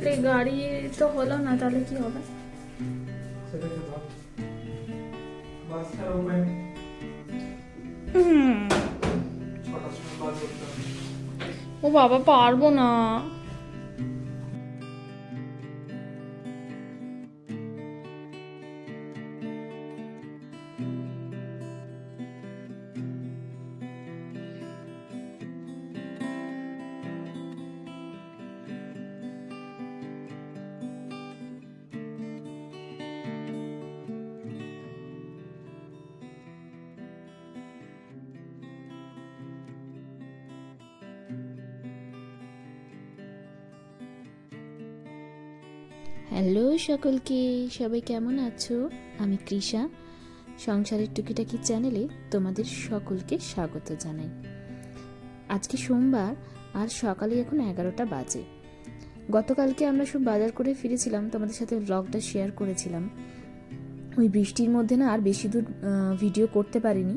এই গাড়ি তো হলো না, তাহলে কি হবে? ও বাবা, পারবো না। হ্যালো সকলকে, সবাই কেমন আছো? আমি কৃষা, সংসারের টুকিটাকি চ্যানেলে তোমাদের সকলকে স্বাগত জানাই। আজকে সোমবার আর সকালে এখন 11টা বাজে। গতকালকে আমরা সব বাজার করে ফিরেছিলাম, তোমাদের সাথে ব্লগটা শেয়ার করেছিলাম। ওই বৃষ্টির মধ্যে না আর বেশি দূর ভিডিও করতে পারিনি,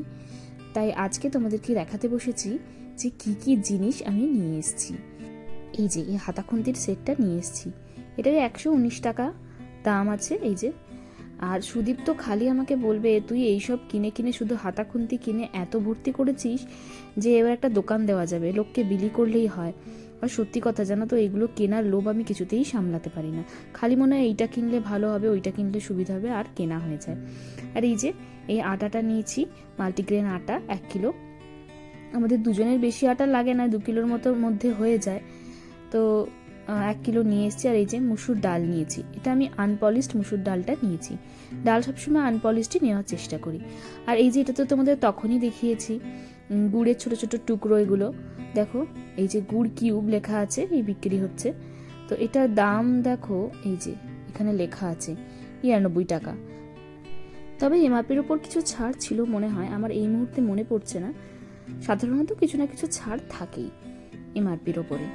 তাই আজকে তোমাদেরকে দেখাতে বসেছি যে কি কি জিনিস আমি নিয়ে এসেছি। এই যে এই হাতাখুন্তির সেটটা নিয়ে এসেছি, এটার 119 টাকা দাম আছে। এই যে, আর সুদীপ তো খালি আমাকে বলবে, তুই এইসব কিনে কিনে শুধু হাতাখুন্তি কিনে এত ভর্তি করেছিস যে এবার একটা দোকান দেওয়া যাবে, লোককে বিলি করলেই হয়। আর সত্যি কথা জানো তো, এইগুলো কেনার লোভ আমি কিছুতেই সামলাতে পারি না। খালি মনে হয় এইটা কিনলে ভালো হবে, ওইটা কিনলে সুবিধা হবে, আর কেনা হয়ে যায়। আর এই যে এই আটাটা নিয়েছি, মাল্টিগ্রেন আটা 1 কিলো। আমাদের দুজনের বেশি আটা লাগে না, 2 কিলোর মধ্যে হয়ে যায়। তো 1 কিলো নিয়ে এসেছি। আর এই যে মুসুর ডাল নিয়েছি, এটা আমি আনপলিশড মুসুর ডালটা নিয়েছি। ডাল সবসময় আনপলিশডই নেওয়ার চেষ্টা করি। আর এই যে এটা তো তোমাদের তখনই দেখিয়েছি, গুড়ের ছোট ছোট টুকরো, এগুলো দেখো, এই যে গুড় কিউব লেখা আছে, এই বিক্রি হচ্ছে। তো এটার দাম দেখো, এই যে এখানে লেখা আছে 99 টাকা। তবে এমআরপির ওপর কিছু ছাড় ছিল মনে হয়, আমার এই মুহূর্তে মনে পড়ছে না। সাধারণত কিছু না কিছু ছাড় থাকেই এমআরপির ওপরে।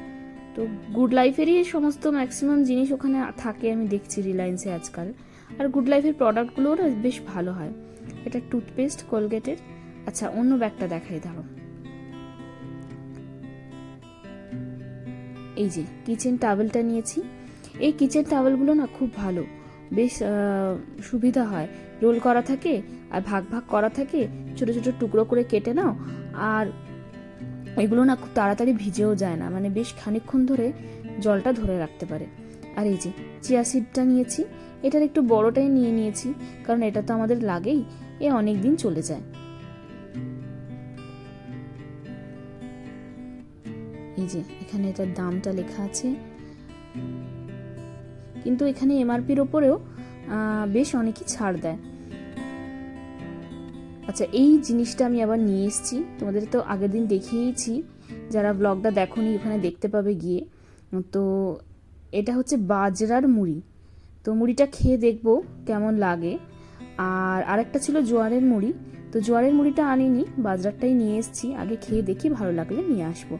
তো গুড লাইফেরই সমস্ত ম্যাক্সিমাম জিনিস ওখানে থাকে, আমি দেখছি রিলায়েন্সে আজকাল। আর গুড লাইফের প্রোডাক্টগুলোও না বেশ ভালো হয়। এটা টুথপেস্ট কোলগেটের। আচ্ছা, অন্য ব্যাগটা দেখাই দাও। এই যে কিচেন টাওয়েলটা নিয়েছি। এই কিচেন টাওয়েলগুলো না খুব ভালো, বেশ সুবিধা হয়। রোল করা থাকে আর ভাগ ভাগ করা থাকে, ছোট ছোট টুকরো করে কেটে নাও। আর এগুলো না খুব তাড়াতাড়ি ভিজেও যায় না, মানে বেশ খানিকক্ষণ ধরে জলটা ধরে রাখতে পারে। আর এই যে চিয়া সিডটা নিয়েছি, এটার একটু বড়টাই নিয়ে নিয়েছি, কারণ এটা তো আমাদের লাগেই, এ অনেক দিন চলে যায়। এই যে এখানে এটার দামটা লেখা আছে, কিন্তু এখানে এমআরপির ওপরেও বেশ অনেকই ছাড় দেয়। আচ্ছা, এই জিনিসটা আমি আবার নিয়ে এসেছি, তোমাদের তো আগের দিন দেখিয়েছি, যারা ব্লগটা দেখোনি ওখানে দেখতে পাবে গিয়ে। তো এটা হচ্ছে বাজরার মুড়ি, তো মুড়িটা খেয়ে দেখবো কেমন লাগে। আর আরেকটা ছিল জোয়ারের মুড়ি, তো জোয়ারের মুড়িটা আনিনি, বাজরারটাই নিয়ে এসেছি, আগে খেয়ে দেখি, ভালো লাগলে নিয়ে আসবো।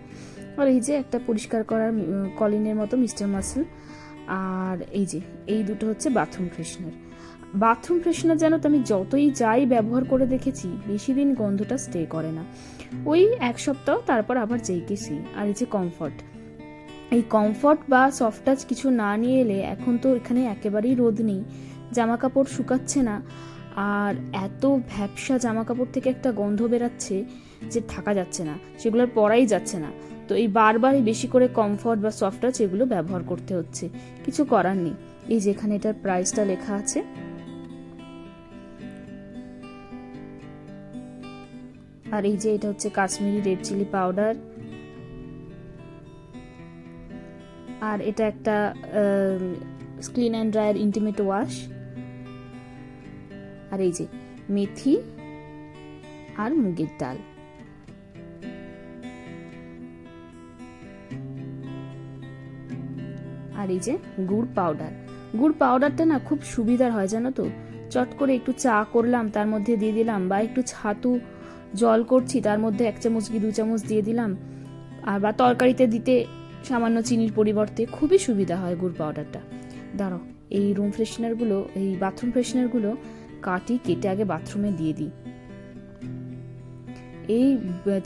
আর এই যে একটা পরিষ্কার করার কলিনের মতো মিস্টার মাসেল। আর এই যে এই দুটো হচ্ছে বাথরুম ফ্রেশনার। বাথরুম ফ্রেশনার জানো তো, আমি যতই যাই ব্যবহার করে দেখেছি, বেশি দিন গন্ধটা স্টে করে না, ওই 1 সপ্তাহ, তারপর আবার যেইকে সেই। আর এই যে কমফর্ট, এই কমফর্ট বা সফট টাচ কিছু না নিয়ে এলে, এখন তো এখানে একেবারেই রোদ নেই, জামা কাপড় শুকাচ্ছে না, আর এত ভ্যাপসা জামা কাপড় থেকে একটা গন্ধ বেরাচ্ছে যে থাকা যাচ্ছে না, সেগুলোর পরাই যাচ্ছে না। তো এই বারবারই বেশি করে কমফর্ট বা সফট টাচ এগুলো ব্যবহার করতে হচ্ছে, কিছু করার নেই। এই যে এখানে এটার প্রাইসটা লেখা আছে। আর এই যে এটা হচ্ছে কাশ্মীরি রেড চিলি পাউডার। আর এটা একটা clean and dryer intimate wash. আর এই যে মেথি আর মুগের ডাল। আর এই যে গুড় পাউডার। গুড় পাউডারটা না খুব সুবিধার হয় জানো তো, চট করে একটু চা করলাম, তার মধ্যে দিয়ে দিলাম, বা একটু ছাতু জল করছি, তার মধ্যে 1 চামচ কি 2 চামচ দিয়ে দিলাম, আর বা তরকারিতে দিতে সামান্য চিনির পরিবর্তে, খুবই সুবিধা হয় গুড় পাউডারটা। দাঁড়াও, এই রুম ফ্রেশনারগুলো, এই বাথরুম ফ্রেশনারগুলো কেটে আগে বাথরুমে দিয়ে দিই। এই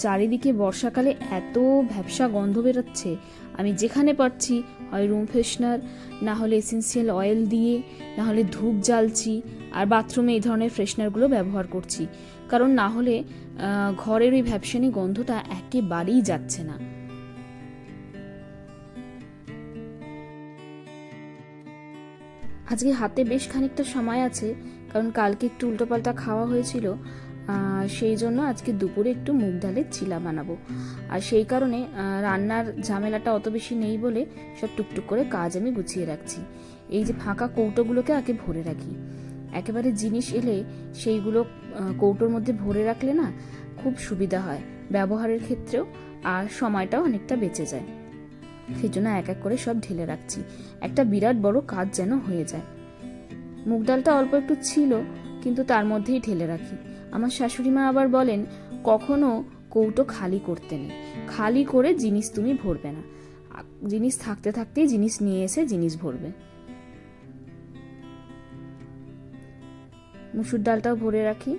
চারিদিকে বর্ষাকালে এত ভ্যাপসা গন্ধ বেরোচ্ছে, আমি যেখানে পারছি হয় রুম ফ্রেশনার, না হলে এসেন্সিয়াল অয়েল দিয়ে, না হলে ধূপ জ্বালছি, আর বাথরুমে এই ধরনের ফ্রেশনারগুলো ব্যবহার করছি, কারণ না হলে ঘরের ওই ভ্যাপসানি গন্ধটা একেবারেই যাচ্ছে না। আজকে হাতে বেশ খানিকটা সময় আছে, কারণ কালকে একটু উল্টোপাল্টা খাওয়া হয়েছিল, সেই জন্য আজকে দুপুরে একটু মুগ ডালের চিলা বানাবো। আর সেই কারণে রান্নার ঝামেলাটা অত বেশি নেই বলে সব টুকটুক করে কাজ আমি গুছিয়ে রাখছি। এই যে ফাঁকা কৌটোগুলোকে আগে ভরে রাখি, একেবারে জিনিস এলে সেইগুলো কৌটোর মধ্যে ভরে রাখলে না খুব সুবিধা হয় ব্যবহারের ক্ষেত্রেও, আর সময়টাও অনেকটা বেঁচে যায়। সেই জন্য এক এক করে সব ঢেলে রাখছি, একটা বিরাট বড় কাজ যেন হয়ে যায়। মুগ ডালটা অল্প একটু ছিল, কিন্তু তার মধ্যেই ঢেলে রাখি। আমার শাশুড়ি মা আবার বলেন, কখনো কৌটো খালি করতে নেই, খালি করে জিনিস তুমি ভরবে না, জিনিস থাকতে থাকতেই জিনিস নিয়ে এসে জিনিস ভরবে। মুসুর ডালটাও ভরে রাখি।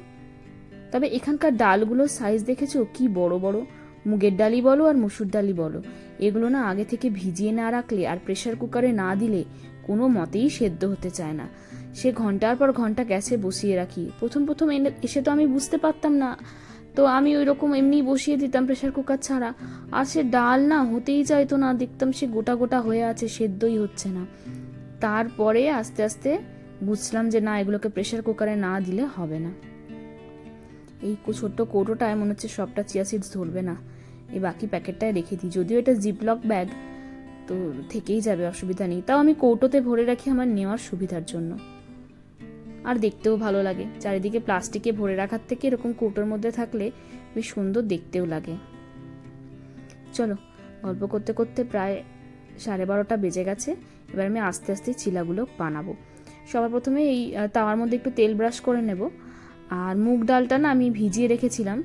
তবে এখানকার ডালগুলোর সাইজ দেখেছো কি বড় বড়, মুগের ডালই বলো আর মুসুর ডালই বলো, এগুলো না আগে থেকে ভিজিয়ে না রাখলে আর প্রেসার কুকারে না দিলে কোনো মতেই সেদ্ধ হতে চায় না। সে ঘন্টার পর ঘন্টা গ্যাসে বসিয়ে রাখি। প্রথম প্রথম এসে তো আমি বুঝতে পারতাম না, তো আমি ওই রকম এমনি বসিয়ে দিতাম প্রেসার কুকার ছাড়া, আর সে ডাল না হতেই চাইতো না, দেখতাম সে গোটা গোটা হয়ে আছে, সেদ্ধই হচ্ছে না। তারপরে আস্তে আস্তে বুঝলাম যে না, এগুলোকে প্রেসার কুকারে না দিলে হবে না। এই ছোট্ট কৌটোটায় মনে হচ্ছে সবটা চিয়া সিডস ধরবে না, এই বাকি প্যাকেটটায় রেখে দিই, যদিও এটা জিপলক ব্যাগ, তো থেকেই যাবে, অসুবিধা নেই। তাও আমি কৌটোতে ভরে রাখি আমার নেওয়ার সুবিধার জন্য, আর দেখতেও ভালো লাগে। চারিদিকে প্লাস্টিকে ভরে রাখার থেকে এরকম কৌটোর মধ্যে থাকলে বেশ সুন্দর দেখতেও লাগে। চলো, গল্প করতে করতে প্রায় 12:30 বেজে গেছে। এবার আমি আস্তে আস্তে চিলাগুলো বানাবো। সবার প্রথমে এই তাওয়ার মধ্যে একটু তেল ব্রাশ করে নেব। আর মুগ ডালটা না আমি ভিজিয়ে রেখেছিলাম,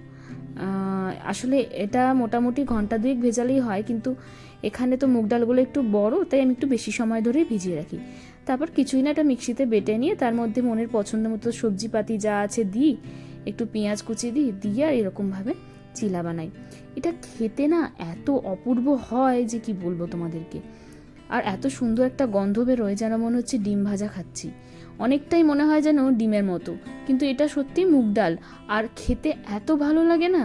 আসলে এটা মোটামুটি ঘন্টা 2 ভেজালেই হয়, কিন্তু এখানে তো মুগ ডালগুলো একটু বড়, তাই আমি একটু বেশি সময় ধরেই ভিজিয়ে রাখি। তারপর কিছুই না, এটা মিক্সিতে বেটে নিয়ে তার মধ্যে মনের পছন্দ মতো সবজিপাতি যা আছে দিই, একটু পেঁয়াজ কুচি দিয়ে আর এরকমভাবে চিলা বানাই। এটা খেতে না এত অপূর্ব হয় যে কি বলবো তোমাদেরকে, আর এত সুন্দর একটা গন্ধ বেরোয় যেন মনে হচ্ছে ডিম ভাজা খাচ্ছি, অনেকটাই মনে হয় যেন ডিমের মতো, কিন্তু এটা সত্যি মুগ ডাল, আর খেতে এত ভালো লাগে না।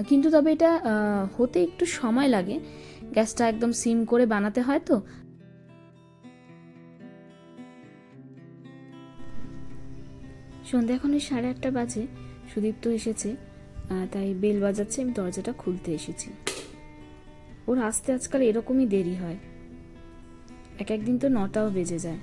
কিন্তু তবে এটা হতে একটু সময় লাগে, গ্যাসটা একদম সিম করে বানাতে হয়। তো সন্ধ্যা এখন ওই 8:30 বাজে, সুদীপ্ত এসেছে, তাই বেল বাজাচ্ছে, আমি দরজাটা খুলতে এসেছি। ওর আসতে আজকাল এরকমই দেরি হয়, এক একদিন তো 9টাও বেজে যায়।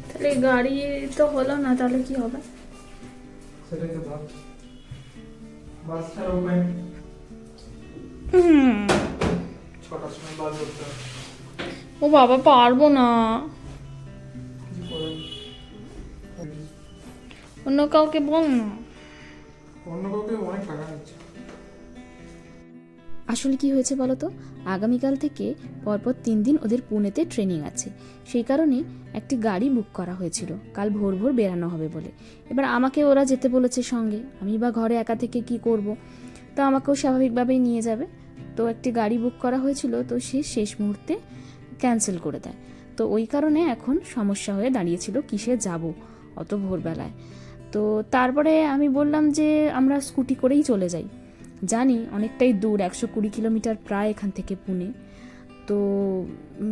তাহলে গাড়ি তো হলো না, তাহলে কি হবে? সেটাই তো ভাব, বাস ছাড়া উপায় নেই। 6টার সময় বাস ধরতে হবে। ও বাবা, পারবো না, কিছু করার অন্য কাউকে বল না। অন্য কাউকে অনেক টাকা নিচ্ছে। আসলে কি হয়েছে বলো তো, আগামীকাল থেকে পরপর 3 দিন ওদের পুনেতে ট্রেনিং আছে, সেই কারণে একটি গাড়ি বুক করা হয়েছিল, কাল ভোর ভোর বেরানো হবে বলে। এবার আমাকে ওরা যেতে বলেছে সঙ্গে, আমি বা ঘরে একা থেকে কি করব, তো আমাকেও স্বাভাবিকভাবেই নিয়ে যাবে। তো একটি গাড়ি বুক করা হয়েছিল, তো সে শেষ মুহূর্তে ক্যান্সেল করে দেয়। তো ওই কারণে এখন সমস্যা হয়ে দাঁড়িয়েছিল কিসে যাব অত ভোরবেলায়। তো তারপরে আমি বললাম যে আমরা স্কুটি করেই চলে যাই, জানি অনেকটাই দূর, 120 কিলোমিটার প্রায় এখান থেকে পুনে। তো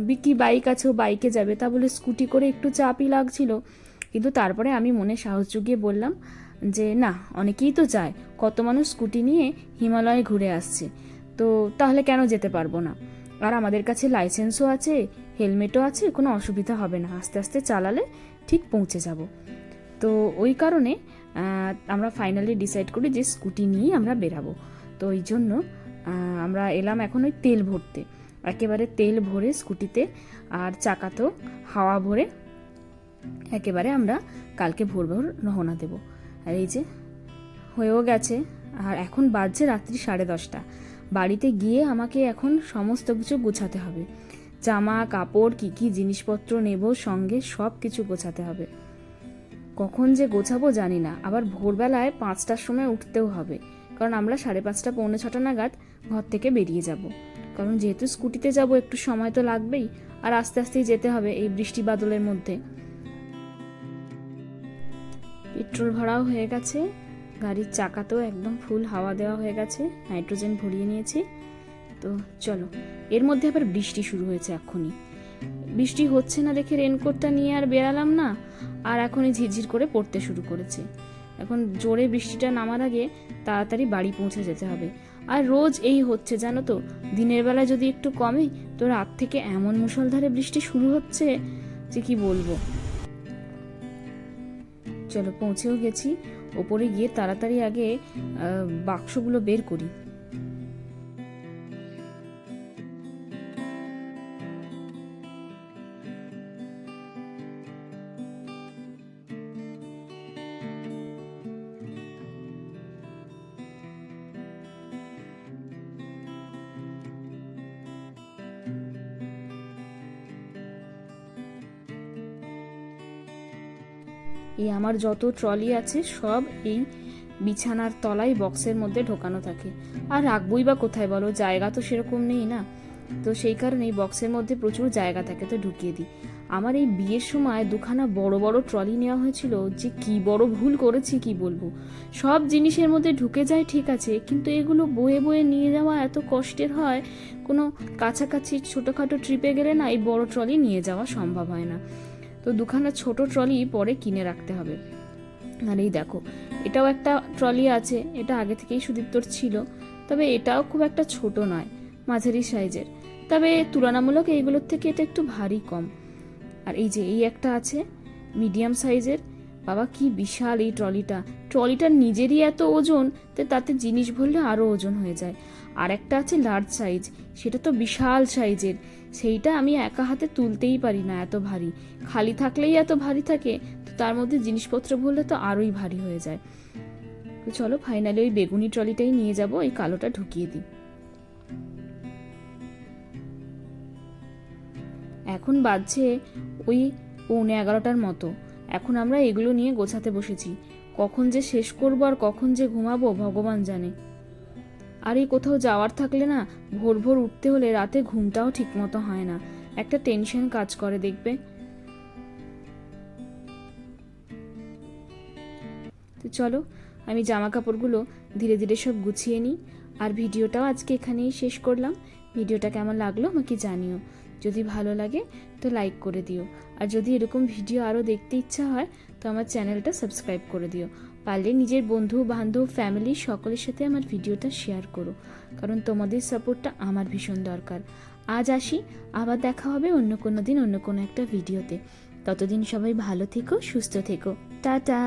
বিকি বাইক আছে, ও বাইকে যাবে, তা বলে স্কুটি করে একটু চাপই লাগছিল। কিন্তু তারপরে আমি মনে সাহস জুগিয়ে বললাম যে না, অনেকেই তো যায়, কত মানুষ স্কুটি নিয়ে হিমালয়ে ঘুরে আসছে, তো তাহলে কেন যেতে পারবো না। আর আমাদের কাছে লাইসেন্সও আছে, হেলমেটও আছে, কোনো অসুবিধা হবে না, আস্তে আস্তে চালালে ঠিক পৌঁছে যাব। তো ওই কারণে আমরা ফাইনালি ডিসাইড করি যে স্কুটি নিয়েই আমরা বেরাবো। তো ওই জন্য আমরা এলাম এখন ওই তেল ভরতে, একেবারে তেল ভরে স্কুটিতে আর চাকাতেও হাওয়া ভরে একেবারে আমরা কালকে ভোর ভোর রওনা দেব। আর এই যে হয়েও গেছে, আর এখন বাজছে রাত্রি 10:30। বাড়িতে গিয়ে আমাকে এখন সমস্ত কিছু গোছাতে হবে, জামা কাপড় কী কী জিনিসপত্র নেব সঙ্গে সব কিছু গোছাতে হবে। কখন যে গোছাবো জানি না। আবার ভোরবেলায় 5টার সময় উঠতেও হবে, কারণ আমরা 5:30 পৌনে 6টা নাগাদ ঘর থেকে বেরিয়ে যাব। কারণ যেহেতু স্কুটিতে যাব একটু সময় তো লাগবেই, আর আস্তে আস্তেই যেতে হবে এই বৃষ্টি বাদলের মধ্যে। পেট্রোল ভরাও হয়ে গেছে, গাড়ির চাকাতেও একদম ফুল হাওয়া দেওয়া হয়ে গেছে, নাইট্রোজেন ভরিয়ে নিয়েছি। তো চলো, এর মধ্যে আবার বৃষ্টি শুরু হয়েছে এক্ষুনি। বৃষ্টি হচ্ছে না দেখে রেনকোটটা নিয়ে আর বেরালাম না, আর এখনই ঝিরঝির করে পড়তে শুরু করেছে। এখন জোরে বৃষ্টিটা নামার আগে তাড়াতাড়ি বাড়ি পৌঁছে যেতে হবে। আর রোজ এই হচ্ছে জানো তো, দিনের বেলা যদি একটু কমে তো রাত থেকে এমন মুষলধারে বৃষ্টি শুরু হচ্ছে যে কি বলবো। চলো, পৌঁছেও গেছি। ওপরে গিয়ে তাড়াতাড়ি আগে বাক্সগুলো বের করি। এই আমার যত ট্রলি আছে সব এই বিছানার তলায় বক্সের মধ্যে ঢোকানো থাকে। আর রাখবই বা কোথায় বলো, জায়গা তো সেরকম নেই না। তো সেই কারণে এই বক্সের মধ্যে প্রচুর জায়গা থাকে, তো ঢুকিয়ে দিই। আমার এই বিয়ের সময় 2খানা বড় বড় ট্রলি নেওয়া হয়েছিল, যে কি বড় ভুল করেছি কি বলবো। সব জিনিসের মধ্যে ঢুকে যায় ঠিক আছে, কিন্তু এগুলো বয়ে বয়ে নিয়ে যাওয়া এত কষ্টের হয়। কোনো কাছাকাছি ছোটোখাটো ট্রিপে গেলে না এই বড় ট্রলি নিয়ে যাওয়া সম্ভব হয় না। তো 2খানা ছোট ট্রলি পরে কিনে রাখতে হবে। আর এই দেখো, এটাও একটা ট্রলি আছে, এটা আগে থেকেই সুদীপ্তর ছিল, তবে এটাও খুব একটা ছোট নয়, মাঝারি সাইজের। তবে তুলনামূলক এইগুলোর থেকে এটা একটু ভারী কম। আর এই যে এই একটা আছে মিডিয়াম সাইজের, বাবা কি বিশাল এই ট্রলিটার নিজেরই এত ওজন, তাতে জিনিস ভরলে আরও ওজন হয়ে যায়। আর একটা আছে লার্জ সাইজ, সেটা তো বিশাল সাইজের, সেইটা আমি একা হাতে তুলতেই পারি না, এত ভারী। খালি থাকলেই এত ভারী থাকে, তো তার মধ্যে জিনিসপত্র ভরলে তো আরোই ভারী হয়ে যায়। তো চলো, ফাইনালি ওই বেগুনি ট্রলিটাই নিয়ে যাব, এই কালোটা ঢুকিয়ে দিই। এখন বাজছে ওই 11:15 মতো। এখন আমরা এগুলো নিয়ে গোছাতে বসেছি। কখন যে শেষ করবো আর কখন যে ঘুমাবো ভগবান জানে। আর এই কোথাও যাওয়ার থাকলে না, ভোর ভোর উঠতে হলে রাতে ঘুমটাও ঠিক মতো হয় না, একটা টেনশন কাজ করে দেখবে। তো চলো, আমি জামা কাপড়গুলো ধীরে ধীরে সব গুছিয়ে নিই। আর ভিডিওটাও আজকে এখানেই শেষ করলাম। ভিডিওটা কেমন লাগলো আমাকে জানিও, যদি ভালো লাগে তো লাইক করে দিও। আর যদি এরকম ভিডিও আরও দেখতে ইচ্ছা হয় তো আমার চ্যানেলটা সাবস্ক্রাইব করে দিও। পারলে নিজের বন্ধু বান্ধব ফ্যামিলি সকলের সাথে আমার ভিডিওটা শেয়ার করো, কারণ তোমাদের সাপোর্টটা আমার ভীষণ দরকার। আজ আসি, আবার দেখা হবে অন্য কোনো দিন অন্য কোনো একটা ভিডিওতে। ততদিন সবাই ভালো থেকো, সুস্থ থেকো, টাটা।